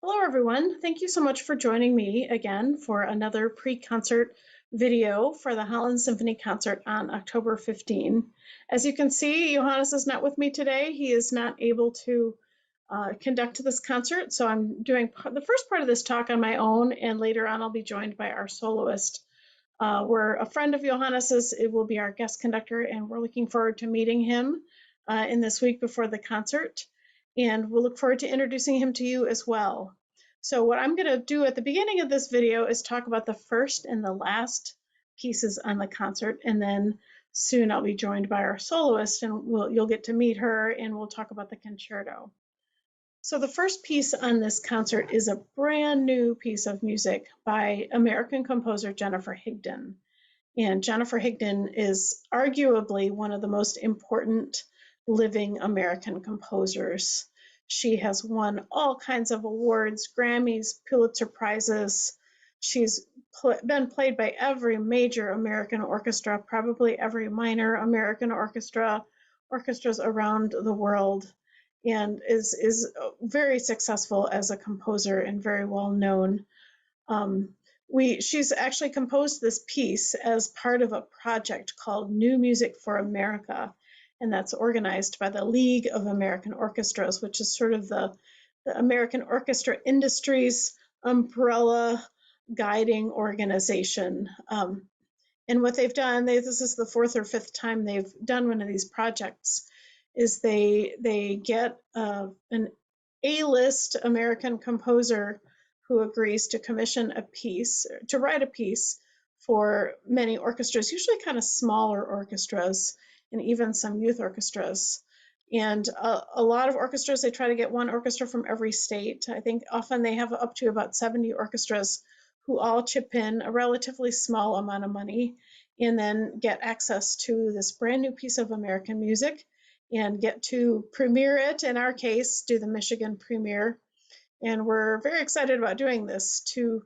Hello, everyone. Thank you so much for joining me again for another pre-concert video for the Holland Symphony concert on October 15. As you can see, Johannes is not with me today. He is not able to conduct this concert, so I'm doing the first part of this talk on my own, and later on I'll be joined by our soloist. We're a friend of Johannes's. It will be our guest conductor, and we're looking forward to meeting him in this week before the concert. And we'll look forward to introducing him to you as well. So what I'm going to do at the beginning of this video is talk about the first and the last pieces on the concert, and then soon I'll be joined by our soloist, and you'll get to meet her, and we'll talk about the concerto. So the first piece on this concert is a brand new piece of music by American composer Jennifer Higdon. And Jennifer Higdon is arguably one of the most important living American composers. She has won all kinds of awards, Grammys, Pulitzer Prizes. She's been played by every major American orchestra, probably every minor American orchestras around the world, and is very successful as a composer and very well known. She's actually composed this piece as part of a project called New Music for America, and that's organized by the League of American Orchestras, which is sort of the American orchestra industry's umbrella guiding organization. And what they've done, this is the fourth or fifth time they've done one of these projects, is they get an A-list American composer who agrees to commission a piece, to write a piece for many orchestras, usually kind of smaller orchestras and even some youth orchestras. And a lot of orchestras, they try to get one orchestra from every state. I think often they have up to about 70 orchestras who all chip in a relatively small amount of money and then get access to this brand new piece of American music and get to premiere it, in our case, do the Michigan premiere. And we're very excited about doing this. To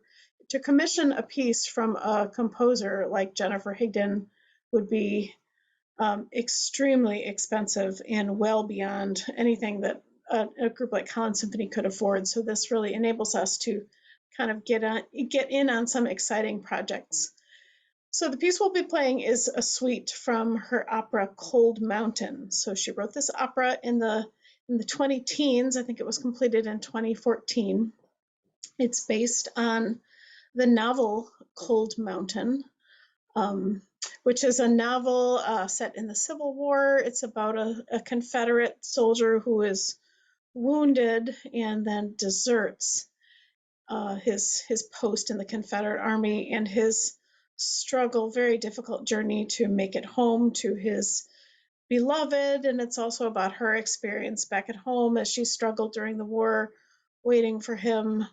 commission a piece from a composer like Jennifer Higdon would be extremely expensive and well beyond anything that a group like Holland Symphony could afford. So this really enables us to kind of get in on some exciting projects. So the piece we'll be playing is a suite from her opera Cold Mountain. So she wrote this opera in the 20 teens. I think it was completed in 2014. It's based on the novel Cold Mountain, which is a novel set in the Civil War. It's about a Confederate soldier who is wounded and then deserts his post in the Confederate Army, and his struggle, very difficult journey to make it home to his beloved. And it's also about her experience back at home as she struggled during the war, waiting for him.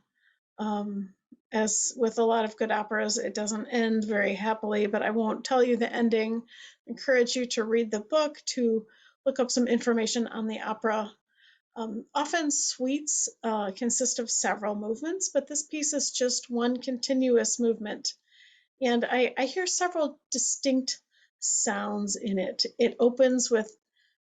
As with a lot of good operas, it doesn't end very happily, but I won't tell you the ending. I encourage you to read the book, to look up some information on the opera. Often suites consist of several movements, but this piece is just one continuous movement. And I hear several distinct sounds in it. It opens with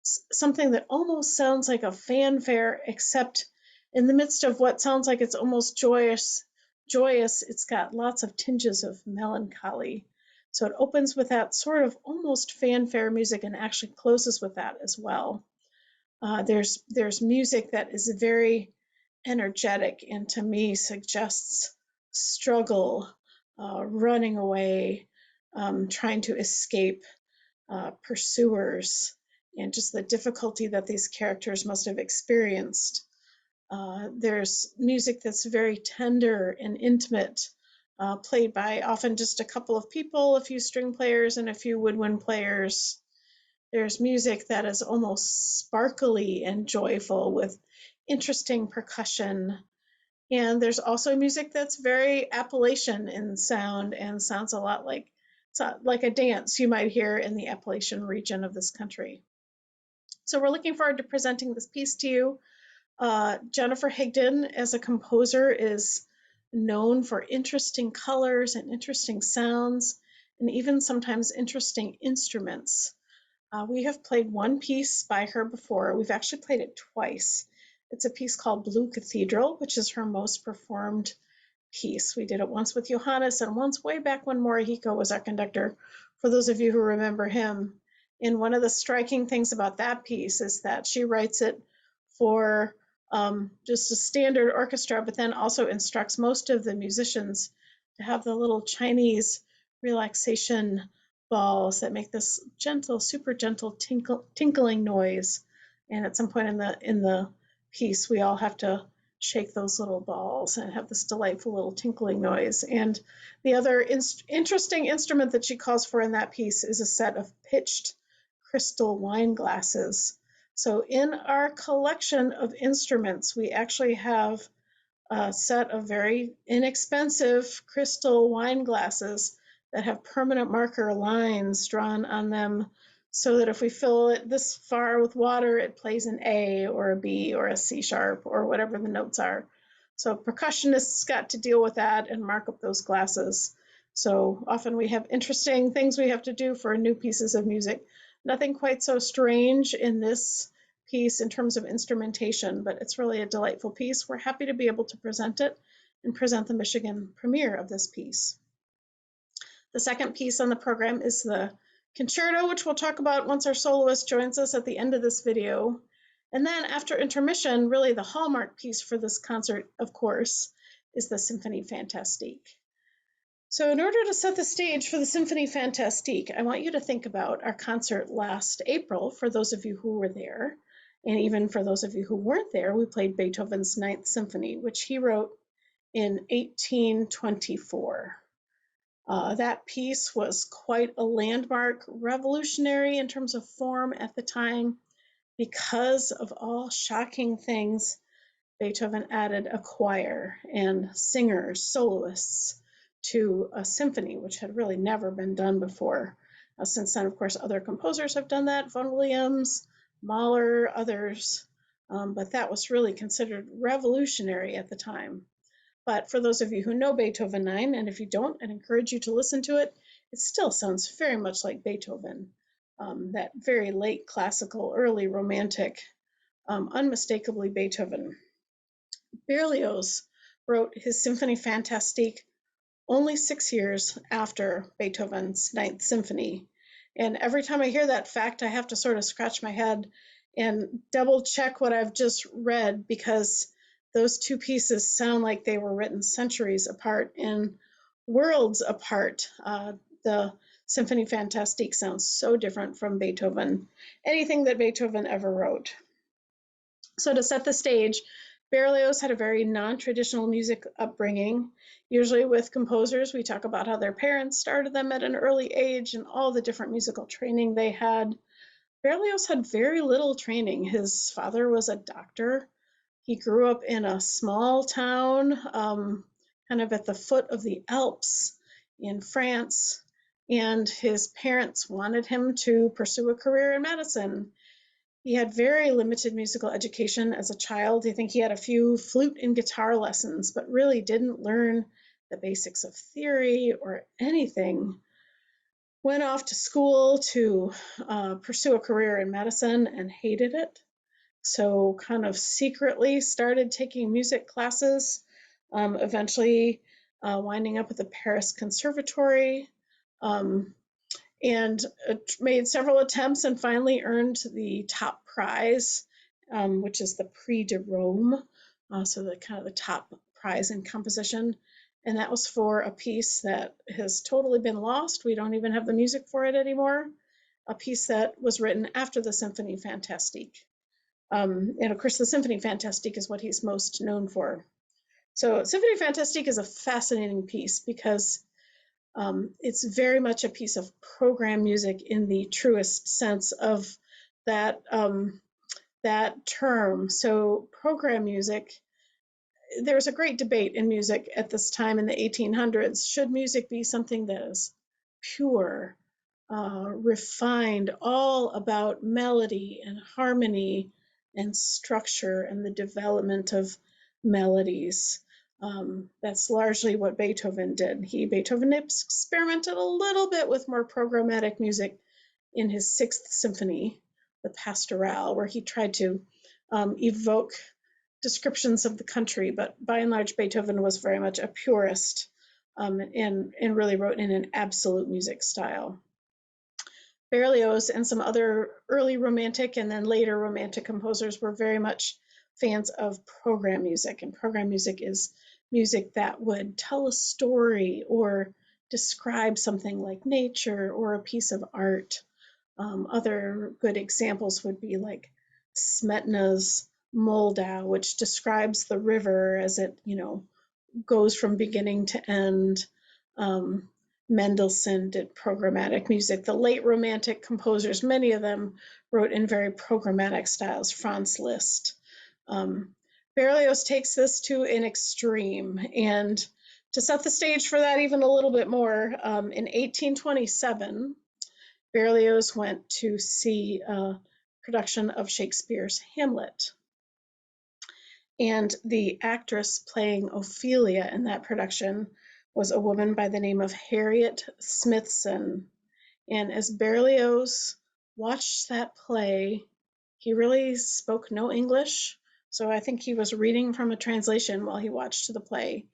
something that almost sounds like a fanfare, except in the midst of what sounds like it's almost joyous, it's got lots of tinges of melancholy. So it opens with that sort of almost fanfare music and actually closes with that as well. There's music that is very energetic and to me suggests struggle, running away, trying to escape pursuers, and just the difficulty that these characters must have experienced. There's music that's very tender and intimate, played by often just a couple of people, a few string players and a few woodwind players. There's music that is almost sparkly and joyful with interesting percussion. And there's also music that's very Appalachian in sound and sounds a lot like a dance you might hear in the Appalachian region of this country. So we're looking forward to presenting this piece to you. Jennifer Higdon, as a composer, is known for interesting colors and interesting sounds, and even sometimes interesting instruments. We have played one piece by her before. We've actually played it twice. It's a piece called Blue Cathedral, which is her most performed piece. We did it once with Johannes and once way back when Morihiko was our conductor, for those of you who remember him. And one of the striking things about that piece is that she writes it for just a standard orchestra, but then also instructs most of the musicians to have the little Chinese relaxation balls that make this gentle, super gentle tinkling noise. And at some point in the piece, we all have to shake those little balls and have this delightful little tinkling noise. And the other interesting instrument that she calls for in that piece is a set of pitched crystal wine glasses. So in our collection of instruments, we actually have a set of very inexpensive crystal wine glasses that have permanent marker lines drawn on them, so that if we fill it this far with water, it plays an A or a B or a C sharp or whatever the notes are. So percussionists got to deal with that and mark up those glasses. So often we have interesting things we have to do for new pieces of music. Nothing quite so strange in this piece in terms of instrumentation, but it's really a delightful piece. We're happy to be able to present it and present the Michigan premiere of this piece. The second piece on the program is the concerto, which we'll talk about once our soloist joins us at the end of this video. And then after intermission, really the hallmark piece for this concert, of course, is the Symphonie Fantastique. So in order to set the stage for the Symphonie Fantastique, I want you to think about our concert last April, for those of you who were there. And even for those of you who weren't there, we played Beethoven's Ninth Symphony, which he wrote in 1824. That piece was quite a landmark, revolutionary in terms of form at the time. Because of all shocking things, Beethoven added a choir and singers, soloists, to a symphony, which had really never been done before. Since then, of course, other composers have done that, Vaughan Williams, Mahler, others, but that was really considered revolutionary at the time. But for those of you who know Beethoven 9, and if you don't, I'd encourage you to listen to it. It still sounds very much like Beethoven, that very late classical, early romantic, unmistakably Beethoven. Berlioz wrote his Symphonie Fantastique only 6 years after Beethoven's Ninth Symphony. And every time I hear that fact, I have to sort of scratch my head and double check what I've just read, because those two pieces sound like they were written centuries apart and worlds apart. The Symphonie Fantastique sounds so different from Beethoven, anything that Beethoven ever wrote. So to set the stage, Berlioz had a very non-traditional music upbringing. Usually with composers, we talk about how their parents started them at an early age and all the different musical training they had. Berlioz had very little training. His father was a doctor. He grew up in a small town, kind of at the foot of the Alps in France, and his parents wanted him to pursue a career in medicine. He had very limited musical education as a child. I think he had a few flute and guitar lessons, but really didn't learn the basics of theory or anything. Went off to school to pursue a career in medicine and hated it. So kind of secretly started taking music classes, eventually winding up at the Paris Conservatory, and made several attempts and finally earned the top prize, which is the Prix de Rome, so the kind of the top prize in composition. And that was for a piece that has totally been lost. We don't even have the music for it anymore. A piece that was written after the Symphonie Fantastique. And of course, the Symphonie Fantastique is what he's most known for. So Symphonie Fantastique is a fascinating piece because it's very much a piece of program music in the truest sense of that, that term. So program music, there's a great debate in music at this time in the 1800s. Should music be something that is pure, refined, all about melody and harmony and structure and the development of melodies? That's largely what Beethoven did. Beethoven experimented a little bit with more programmatic music in his Sixth Symphony, the Pastoral, where he tried to evoke descriptions of the country, but by and large, Beethoven was very much a purist, and really wrote in an absolute music style. Berlioz and some other early Romantic and then later Romantic composers were very much fans of program music, and program music is music that would tell a story or describe something like nature or a piece of art. Other good examples would be like Smetana's Moldau, which describes the river as it, goes from beginning to end. Mendelssohn did programmatic music. The late Romantic composers, many of them wrote in very programmatic styles. Franz Liszt. Berlioz takes this to an extreme, and to set the stage for that even a little bit more, in 1827, Berlioz went to see a production of Shakespeare's Hamlet. And the actress playing Ophelia in that production was a woman by the name of Harriet Smithson. And as Berlioz watched that play, he really spoke no English, so I think he was reading from a translation while he watched the play.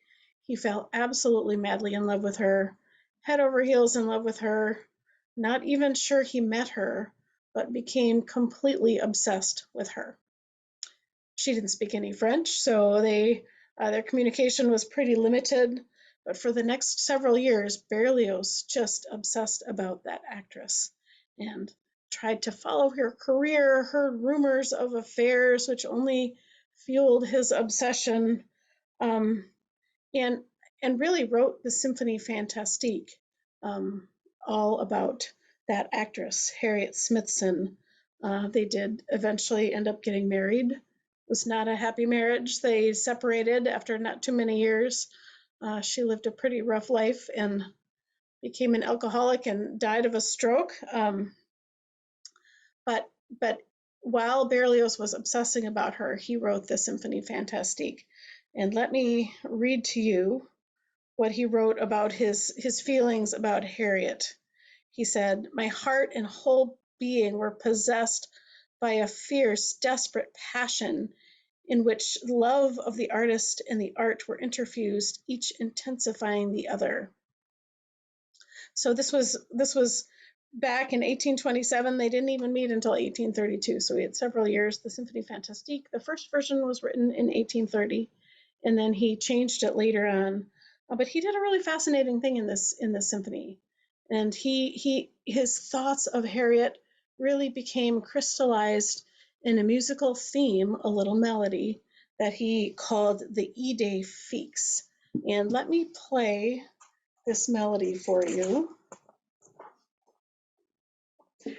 He fell absolutely madly in love with her, head over heels in love with her, not even sure he met her, but became completely obsessed with her. She didn't speak any French, so their communication was pretty limited. But for the next several years, Berlioz just obsessed about that actress and tried to follow her career, heard rumors of affairs, which only fueled his obsession, and really wrote the Symphonie Fantastique, all about that actress, Harriet Smithson. They did eventually end up getting married. It was not a happy marriage. They separated after not too many years. She lived a pretty rough life and became an alcoholic and died of a stroke. But while Berlioz was obsessing about her, he wrote the Symphonie Fantastique. And let me read to you what he wrote about his feelings about Harriet. He said, "My heart and whole being were possessed by a fierce, desperate passion in which love of the artist and the art were interfused, each intensifying the other." So this was back in 1827. They didn't even meet until 1832, so we had several years. The Symphonie Fantastique, the first version was written in 1830, and then he changed it later on. But he did a really fascinating thing in this symphony, and his thoughts of Harriet really became crystallized in a musical theme, a little melody that he called the Idee Fixe. And let me play this melody for you,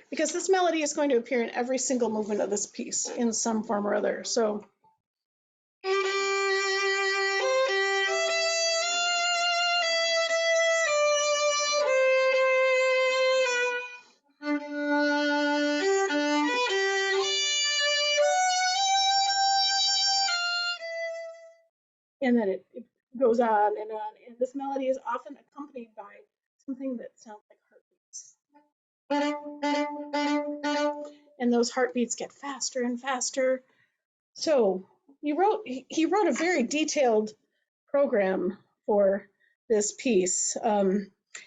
because this melody is going to appear in every single movement of this piece in some form or other. So and then it goes on and on. And this melody is often accompanied by something that sounds like heartbeats. And those heartbeats get faster and faster. So he wrote a very detailed program for this piece.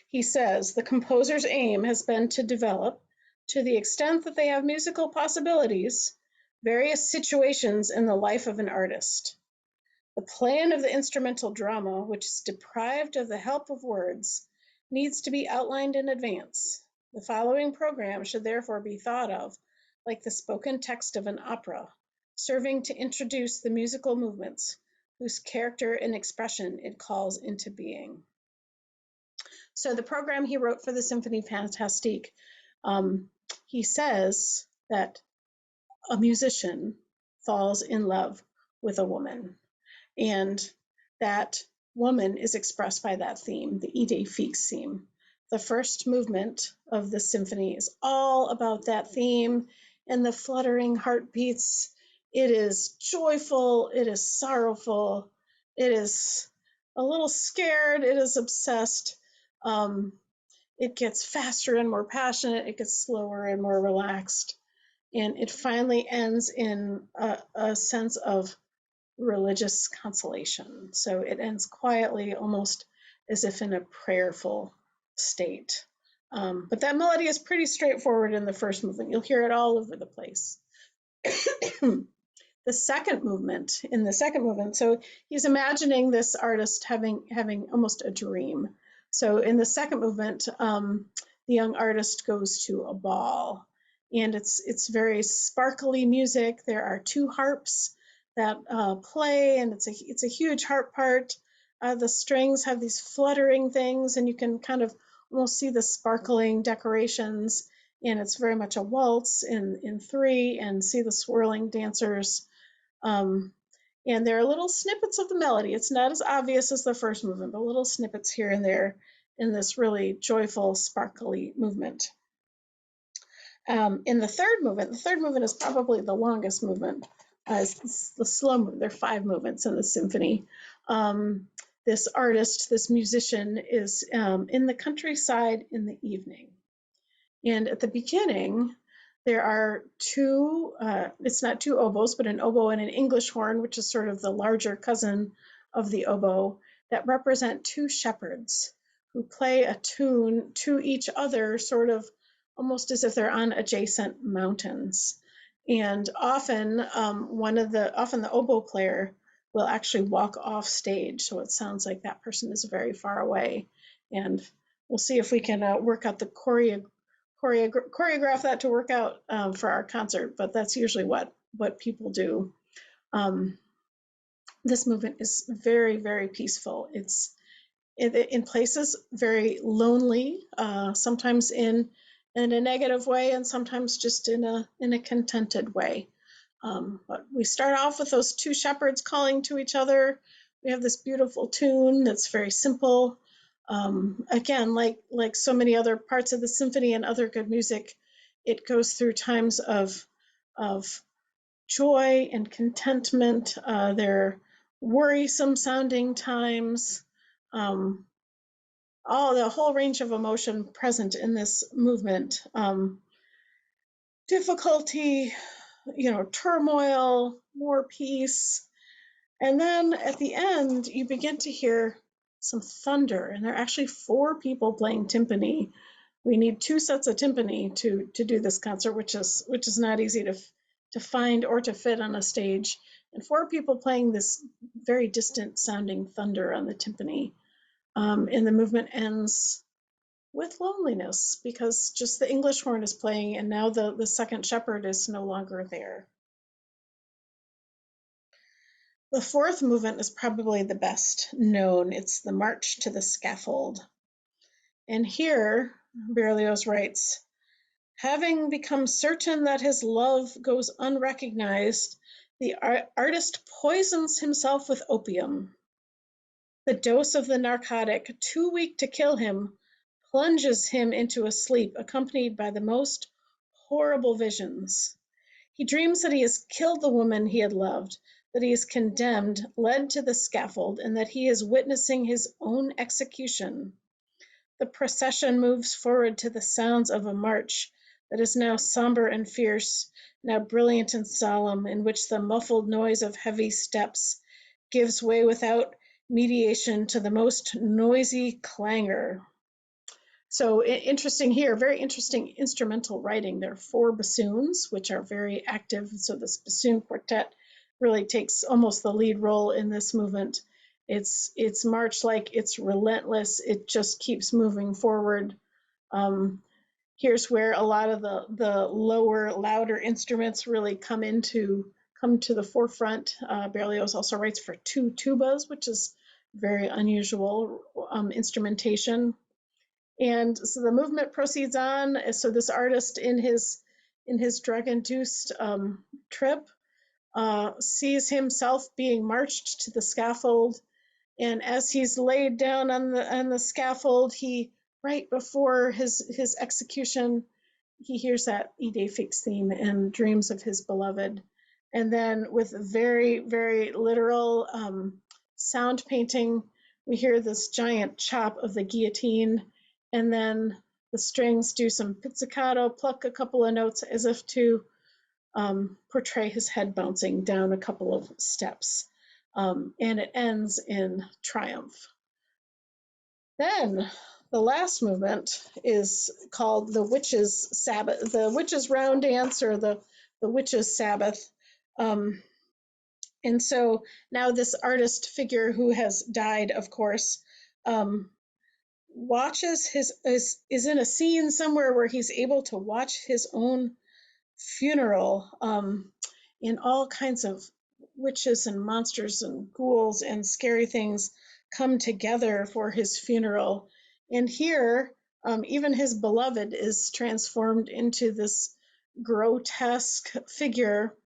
He says, "The composer's aim has been to develop, to the extent that they have musical possibilities, various situations in the life of an artist. The plan of the instrumental drama, which is deprived of the help of words, needs to be outlined in advance. The following program should therefore be thought of like the spoken text of an opera, serving to introduce the musical movements whose character and expression it calls into being." So the program he wrote for the Symphonie Fantastique, he says that a musician falls in love with a woman, and that woman is expressed by that theme, the Idee Fixe theme. The first movement of the symphony is all about that theme and the fluttering heartbeats. It is joyful, it is sorrowful, it is a little scared, it is obsessed. It gets faster and more passionate, it gets slower and more relaxed, and it finally ends in a sense of religious consolation. So it ends quietly, almost as if in a prayerful state. But that melody is pretty straightforward in the first movement. You'll hear it all over the place. The second movement, so he's imagining this artist having almost a dream. So in the second movement, the young artist goes to a ball, and it's very sparkly music. There are two harps that play, and it's a huge harp part. The strings have these fluttering things, and you can kind of almost see the sparkling decorations. And it's very much a waltz in three, and see the swirling dancers. And there are little snippets of the melody. It's not as obvious as the first movement, but little snippets here and there in this really joyful, sparkly movement. In the third movement is probably the longest movement. It's the slow movement. There are 5 movements in the symphony. This artist, this musician, is in the countryside in the evening. And at the beginning, there are two, it's not two oboes, but an oboe and an English horn, which is sort of the larger cousin of the oboe, that represent 2 shepherds who play a tune to each other, sort of almost as if they're on adjacent mountains. And often, often the oboe player will actually walk off stage, so it sounds like that person is very far away. And we'll see if we can work out the choreograph that to work out for our concert, but that's usually what people do. This movement is very, very peaceful. It's in places very lonely, sometimes in a negative way, and sometimes just in a contented way. But we start off with those 2 shepherds calling to each other. We have this beautiful tune that's very simple. Again, like so many other parts of the symphony and other good music, it goes through times of joy and contentment. There are worrisome sounding times. The whole range of emotion present in this movement. Difficulty, turmoil, more peace. And then at the end, you begin to hear some thunder, and there are actually 4 people playing timpani. We need 2 sets of timpani to do this concert, which is not easy to find or to fit on a stage. And 4 people playing this very distant sounding thunder on the timpani. And the movement ends with loneliness, because just the English horn is playing, and now the second shepherd is no longer there. The fourth movement is probably the best known. It's the March to the Scaffold. And here, Berlioz writes, having become certain that his love goes unrecognized, the artist poisons himself with opium. The dose of the narcotic, too weak to kill him, plunges him into a sleep accompanied by the most horrible visions. He dreams that he has killed the woman he had loved, that he is condemned, led to the scaffold, and that he is witnessing his own execution. The procession moves forward to the sounds of a march that is now somber and fierce, now brilliant and solemn, in which the muffled noise of heavy steps gives way without mediation to the most noisy clangor. So interesting here, very interesting instrumental writing. There are 4 bassoons, which are very active. So this bassoon quartet really takes almost the lead role in this movement. It's march-like, it's relentless, it just keeps moving forward. Here's where a lot of the lower, louder instruments really come to the forefront. Berlioz also writes for 2 tubas, which is very unusual instrumentation. And so the movement proceeds on. So this artist in his drug-induced trip sees himself being marched to the scaffold. And as he's laid down on the scaffold, he, right before his execution, he hears that Idée Fixe theme and dreams of his beloved. And then with very, very literal sound painting, we hear this giant chop of the guillotine, and then the strings do some pizzicato, pluck a couple of notes as if to portray his head bouncing down a couple of steps. and it ends in triumph. Then the last movement is called the Witches' Sabbath, the Witches' Round Dance, or the Witches' Sabbath. And so now this artist figure, who has died, of course, watches is in a scene somewhere where he's able to watch his own funeral, in all kinds of witches and monsters and ghouls and scary things come together for his funeral. And here, even his beloved is transformed into this grotesque figure.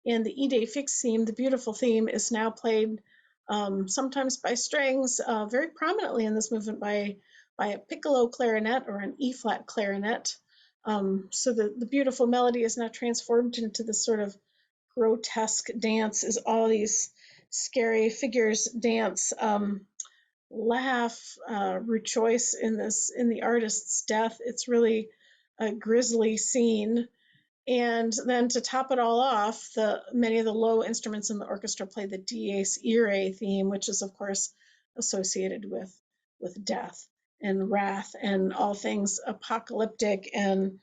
And the E-Day Fix theme, the beautiful theme, is now played sometimes by strings, very prominently in this movement by a piccolo clarinet or an E-flat clarinet. So the beautiful melody is now transformed into this sort of grotesque dance as all these scary figures dance, laugh, rejoice in the artist's death. It's really a grisly scene. And then to top it all off, many of the low instruments in the orchestra play the Dies Irae theme, which is of course associated with death and wrath and all things apocalyptic, and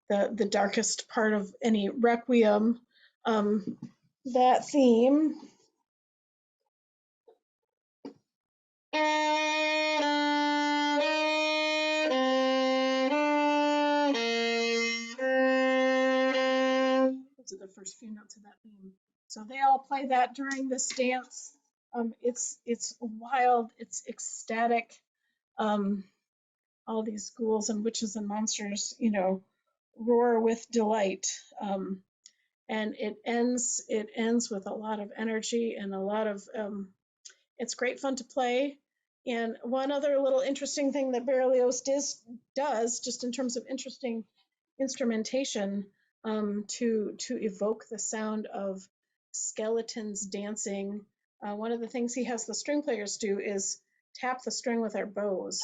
the darkest part of any requiem. That theme those are the first few notes of that theme. So they all play that during this dance. It's wild, it's ecstatic. All these ghouls and witches and monsters, roar with delight. And it ends with a lot of energy and a lot of, it's great fun to play. And one other little interesting thing that Berlioz does, just in terms of interesting instrumentation, to evoke the sound of skeletons dancing, one of the things he has the string players do is tap the string with their bows.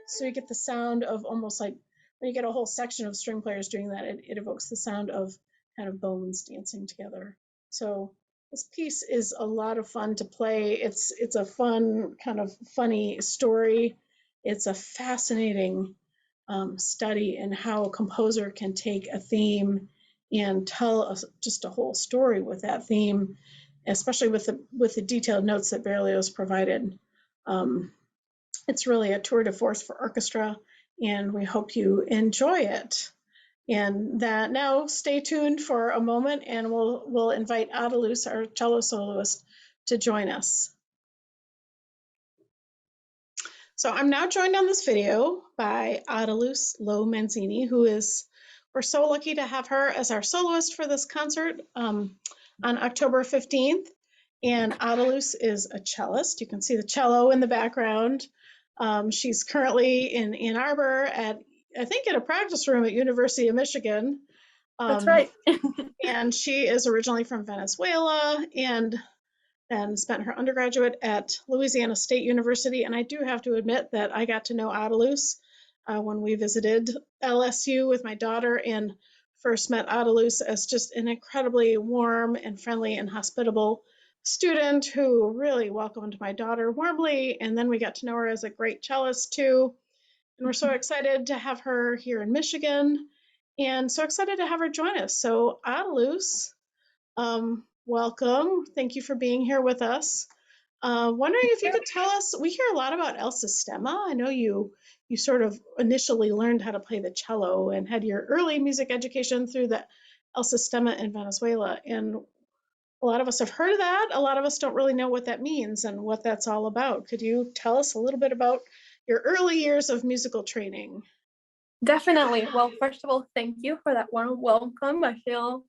So you get the sound of almost like when you get a whole section of string players doing that, it evokes the sound of kind of bones dancing together. So this piece is a lot of fun to play. It's a fun, kind of funny story. It's a fascinating study in how a composer can take a theme and tell just a whole story with that theme, especially with the detailed notes that Berlioz provided. It's really a tour de force for orchestra, and we hope you enjoy it. And that now, stay tuned for a moment, and we'll invite Adalus, our cello soloist, to join us. So I'm now joined on this video by Adalus Low-Manzini, we're so lucky to have her as our soloist for this concert on October 15th. And Adalus is a cellist. You can see the cello in the background. She's currently in Ann Arbor at a practice room at University of Michigan. That's right. And she is originally from Venezuela and then spent her undergraduate at Louisiana State University. And I do have to admit that I got to know Adalus when we visited LSU with my daughter, and first met Adalus as just an incredibly warm and friendly and hospitable student who really welcomed my daughter warmly. And then we got to know her as a great cellist too. And we're so excited to have her here in Michigan, and so excited to have her join us. So Adalus, welcome. Thank you for being here with us. Wondering if you could tell us, we hear a lot about El Sistema. I know you sort of initially learned how to play the cello and had your early music education through the El Sistema in Venezuela. And a lot of us have heard of that. A lot of us don't really know what that means and what that's all about. Could you tell us a little bit about your early years of musical training? Definitely. Well, first of all, thank you for that warm welcome. I feel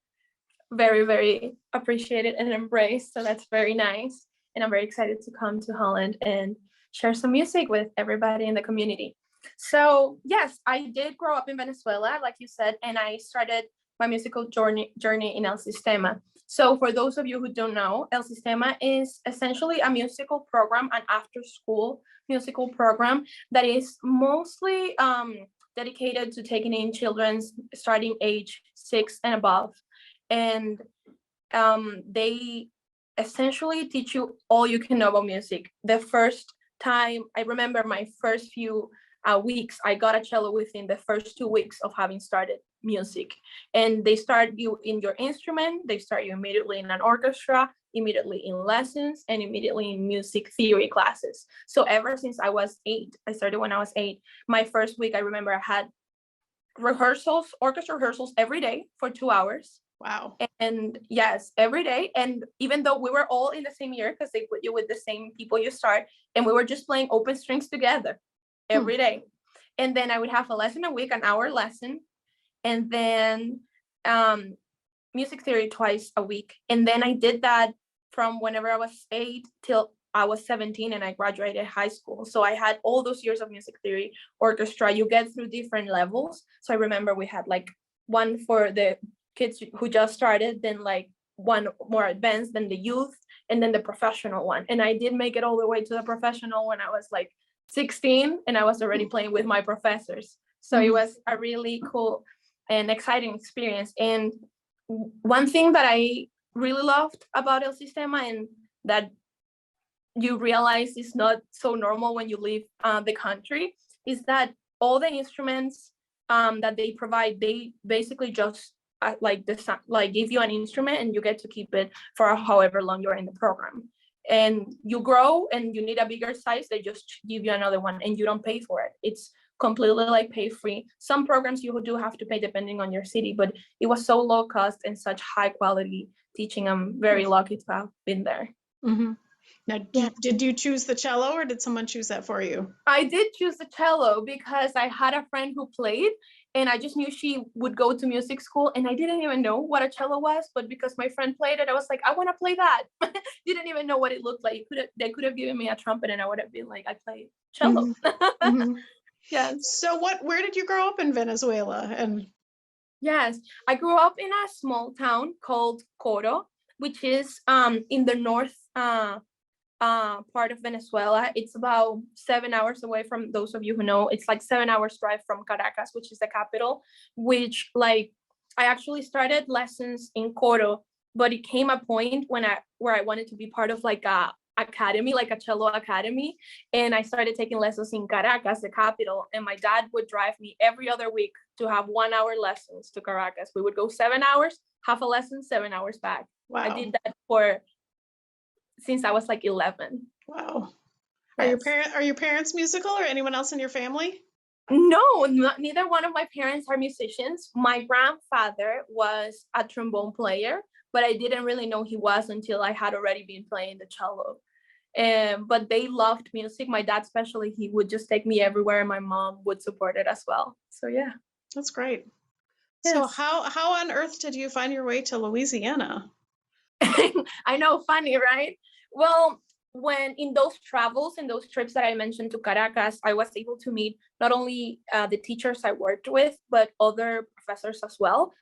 very, very appreciated and embraced. So that's very nice. And I'm very excited to come to Holland and share some music with everybody in the community. So yes, I did grow up in Venezuela, like you said, and I started my musical journey in El Sistema. So for those of you who don't know, El Sistema is essentially a musical program, an after-school musical program that is mostly dedicated to taking in children starting age 6 and above. And they essentially teach you all you can know about music. The first time, I remember my first few weeks, I got a cello within the first 2 weeks of having started music. And they start you in your instrument, they start you immediately in an orchestra, immediately in lessons, and immediately in music theory classes. So ever since I was 8, I started when I was 8, my first week, I remember I had rehearsals, orchestra rehearsals every day for 2 hours. Wow. And yes, every day. And even though we were all in the same year, because they put you with the same people you start, and we were just playing open strings together every day. And then I would have a lesson a week, an hour lesson, and then music theory twice a week. And then I did that from whenever I was 8 till I was 17 and I graduated high school. So I had all those years of music theory, orchestra. You get through different levels. So I remember we had like one for the kids who just started, then like one more advanced, then the youth, and then the professional one. And I did make it all the way to the professional when I was like 16, and I was already playing with my professors. So it was a really cool and exciting experience. And one thing that I really loved about El Sistema, and that you realize is not so normal when you leave the country, is that all the instruments that they provide, they basically just give you an instrument and you get to keep it for however long you're in the program. And you grow and you need a bigger size, they just give you another one and you don't pay for it. It's completely like pay free. Some programs you do have to pay depending on your city, but it was so low cost and such high quality teaching. I'm very lucky to have been there. Now, did you choose the cello or did someone choose that for you? I did choose the cello because I had a friend who played, and I just knew she would go to music school, and I didn't even know what a cello was, but because my friend played it, I was like, I want to play that. Didn't even know what it looked like. They could have given me a trumpet and I would have been like, I play cello. Yes. So where did you grow up in Venezuela? And yes, I grew up in a small town called Coro, which is in the north part of Venezuela. It's about 7 hours away from, those of you who know, it's like 7 hours drive from Caracas, which is the capital, which like I actually started lessons in Coro, but it came a point where I wanted to be part of like a academy, like a cello academy, and I started taking lessons in Caracas, the capital, and my dad would drive me every other week to have 1 hour lessons to Caracas. We would go 7 hours, have a lesson, 7 hours back. wow. I did that since I was like 11. Wow. Yes. Are your parents musical, or anyone else in your family? No, neither one of my parents are musicians. My grandfather was a trombone player, but I didn't really know he was until I had already been playing the cello. But they loved music. My dad especially, he would just take me everywhere, and my mom would support it as well. So yeah. That's great. Yes. So how on earth did you find your way to Louisiana? I know, funny, right? Well, when in those travels and those trips that I mentioned to Caracas, I was able to meet not only the teachers I worked with, but other professors as well.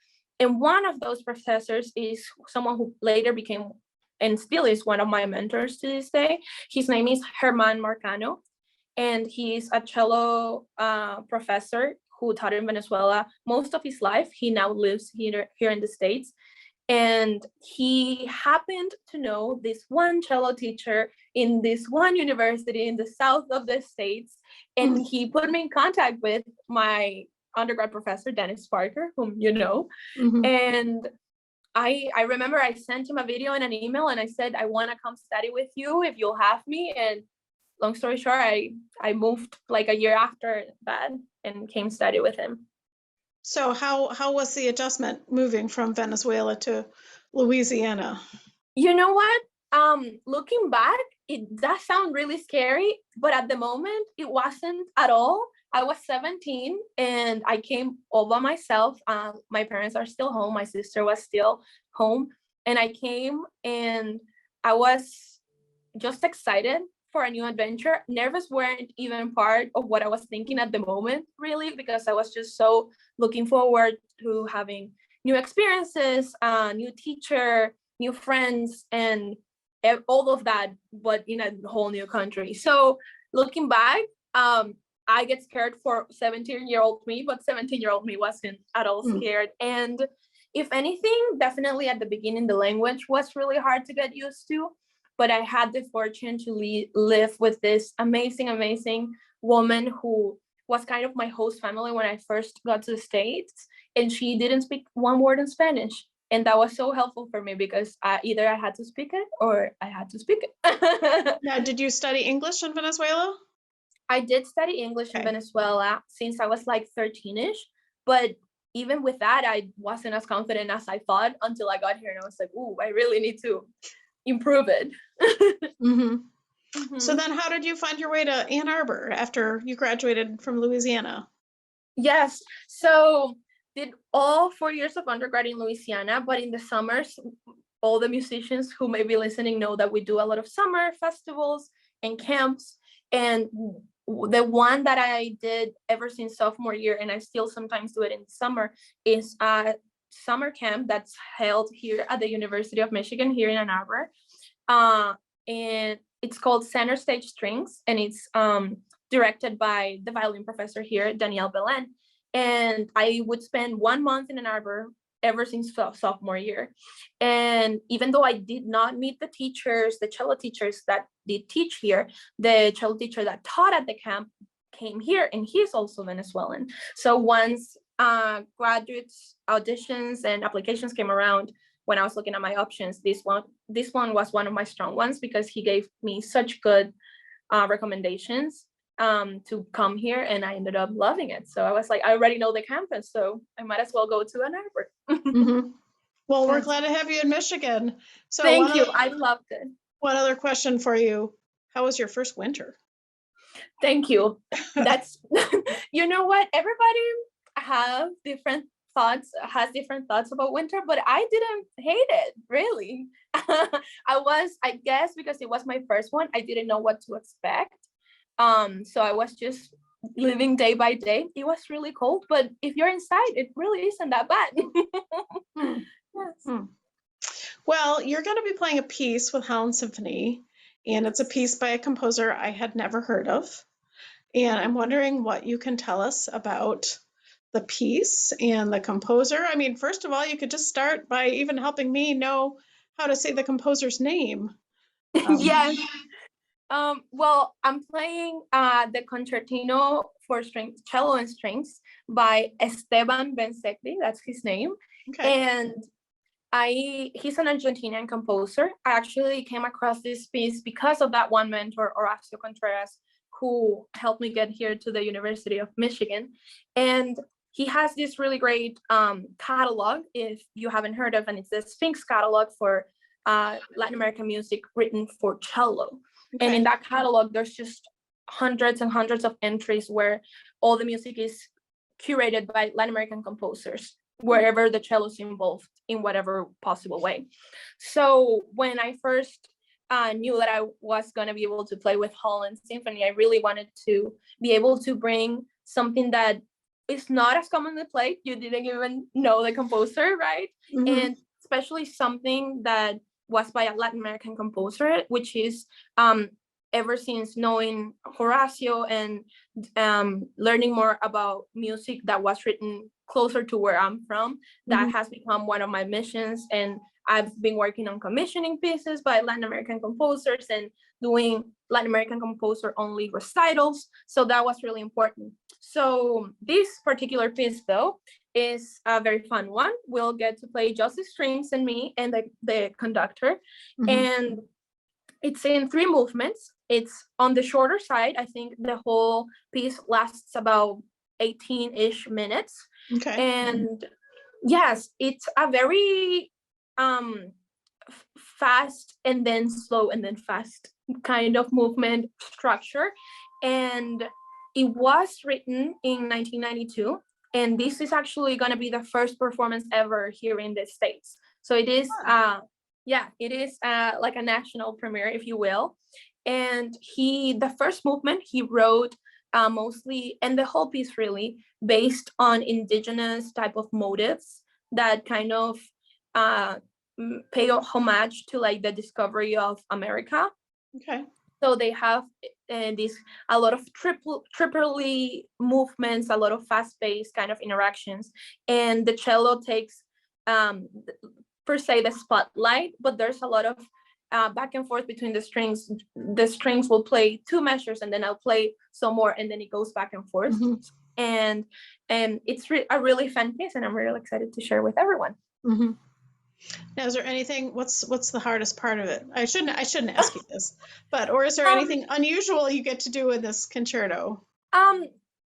And one of those professors is someone who later became and still is one of my mentors to this day. His name is Herman Marcano, and he's a cello professor who taught in Venezuela most of his life. He now lives here in the States. And he happened to know this one cello teacher in this one university in the south of the States. And he put me in contact with my undergrad professor, Dennis Parker, whom you know. And I remember I sent him a video and an email, and I said, I want to come study with you if you'll have me. And long story short, I moved like a year after that and came study with him. So how was the adjustment moving from Venezuela to Louisiana? You know what? Looking back, it does sound really scary, but at the moment, it wasn't at all. I was 17 and I came all by myself. My parents are still home. My sister was still home. And I came and I was just excited for a new adventure. Nervous weren't even part of what I was thinking at the moment, really, because I was just so looking forward to having new experiences, new teacher, new friends, and all of that, but in a whole new country. So looking back, I get scared for 17-year-old me, but 17-year-old me wasn't at all scared. And If anything, definitely at the beginning, the language was really hard to get used to, but I had the fortune to live with this amazing, amazing woman who was kind of my host family when I first got to the States, and she didn't speak one word in Spanish. And that was so helpful for me because either I had to speak it or I had to speak it. Now, did you study English in Venezuela? I did study English in Venezuela since I was like 13ish, but even with that, I wasn't as confident as I thought until I got here, and I was like, "Ooh, I really need to improve it." So then how did you find your way to Ann Arbor after you graduated from Louisiana? Yes, so did all 4 years of undergrad in Louisiana, but in the summers, all the musicians who may be listening know that we do a lot of summer festivals and camps. And the one that I did ever since sophomore year, and I still sometimes do it in the summer, is a summer camp that's held here at the University of Michigan here in Ann Arbor. And it's called Center Stage Strings, and it's directed by the violin professor here, Danielle Belen. And I would spend 1 month in Ann Arbor ever since sophomore year. And even though I did not meet the teachers, the cello teachers that did teach here, the cello teacher that taught at the camp came here, and he's also Venezuelan. So once graduates auditions and applications came around, when I was looking at my options, this one was one of my strong ones because he gave me such good recommendations to come here, and I ended up loving it. So I was like, I already know the campus, so I might as well go to Ann Arbor. Well, we're glad to have you in Michigan. So thank you. I loved it. One other question for you. How was your first winter? Thank you. That's, you know what? Everybody has different thoughts about winter, but I didn't hate it, really. I guess because it was my first one, I didn't know what to expect. So I was just living day by day. It was really cold, but if you're inside, it really isn't that bad. Yes. Well, you're going to be playing a piece with Holland Symphony, and it's a piece by a composer I had never heard of. And I'm wondering what you can tell us about the piece and the composer. I mean, first of all, you could just start by even helping me know how to say the composer's name. Yes. Well, I'm playing the Concertino for strings, cello and strings by Esteban Bensecli. That's his name. Okay. And he's an Argentinian composer. I actually came across this piece because of that one mentor, Horacio Contreras, who helped me get here to the University of Michigan. And he has this really great catalog, if you haven't heard of, and it's the Sphinx catalog for Latin American music written for cello. Okay. And in that catalog, there's just hundreds and hundreds of entries where all the music is curated by Latin American composers, wherever the cello is involved in whatever possible way. So when I first knew that I was going to be able to play with Holland Symphony, I really wanted to be able to bring something that is not as commonly played. You didn't even know the composer, right? And especially something that was by a Latin American composer, which is ever since knowing Horacio and learning more about music that was written closer to where I'm from, that has become one of my missions. And I've been working on commissioning pieces by Latin American composers and doing Latin American composer only recitals. So that was really important. So this particular piece, though, is a very fun one. We'll get to play just the strings and me and the conductor. And it's in 3 movements. It's on the shorter side. I think the whole piece lasts about 18-ish minutes. Okay. And yes, it's a very fast and then slow and then fast kind of movement structure. And it was written in 1992. And this is actually going to be the first performance ever here in the States. So it is, it is like a national premiere, if you will. And the first movement he wrote mostly, and the whole piece really, based on indigenous type of motives that kind of pay homage to like the discovery of America. Okay. So they have a lot of triply movements, a lot of fast-paced kind of interactions, and the cello takes per se the spotlight, but there's a lot of back and forth between the strings. The strings will play 2 measures, and then I'll play some more, and then it goes back and forth. Mm-hmm. And it's a really fun piece, and I'm really excited to share with everyone. Mm-hmm. Now, is there anything? What's the hardest part of it? I shouldn't ask you this, but or is there anything unusual you get to do in this concerto?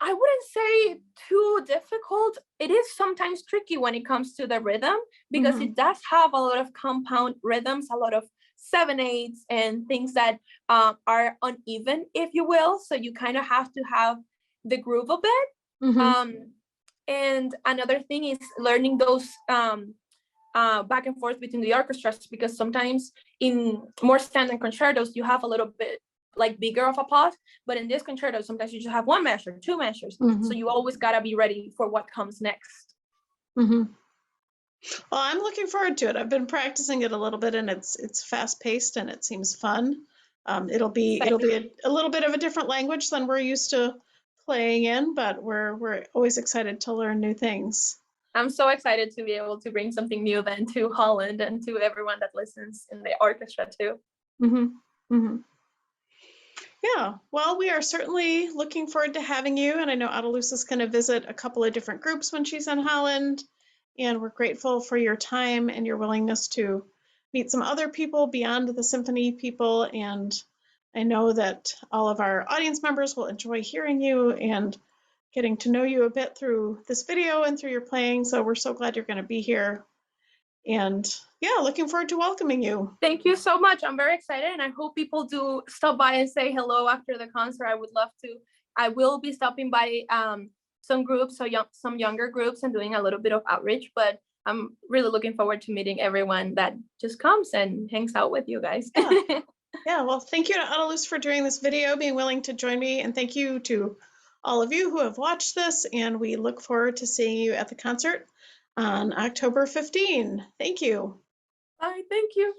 I wouldn't say too difficult. It is sometimes tricky when it comes to the rhythm, because Mm-hmm. it does have a lot of compound rhythms, a lot of 7/8 and things that are uneven, if you will. So you kind of have to have the groove a bit. Mm-hmm. And another thing is learning those back and forth between the orchestras, because sometimes in more standard concertos you have a little bit like bigger of a pause, but in this concerto sometimes you just have 1 measure, 2 measures. Mm-hmm. So you always got to be ready for what comes next. Mm-hmm. Well, I'm looking forward to it. I've been practicing it a little bit, and it's fast paced and it seems fun. It'll be a little bit of a different language than we're used to playing in, but we're always excited to learn new things. I'm so excited to be able to bring something new then to Holland and to everyone that listens in the orchestra too. Mm-hmm. Mm-hmm. Yeah, well, we are certainly looking forward to having you, and I know Adalus is going to visit a couple of different groups when she's in Holland, and we're grateful for your time and your willingness to meet some other people beyond the symphony people, and I know that all of our audience members will enjoy hearing you and getting to know you a bit through this video and through your playing, so we're so glad you're going to be here. And yeah, looking forward to welcoming you. Thank you so much. I'm very excited, and I hope people do stop by and say hello after the concert. I would love to. I will be stopping by some groups, so some younger groups, and doing a little bit of outreach, but I'm really looking forward to meeting everyone that just comes and hangs out with you guys. Yeah. Yeah, well, thank you to Adalus for doing this video, being willing to join me, and thank you to all of you who have watched this, and we look forward to seeing you at the concert on October 15. Thank you. Bye, thank you.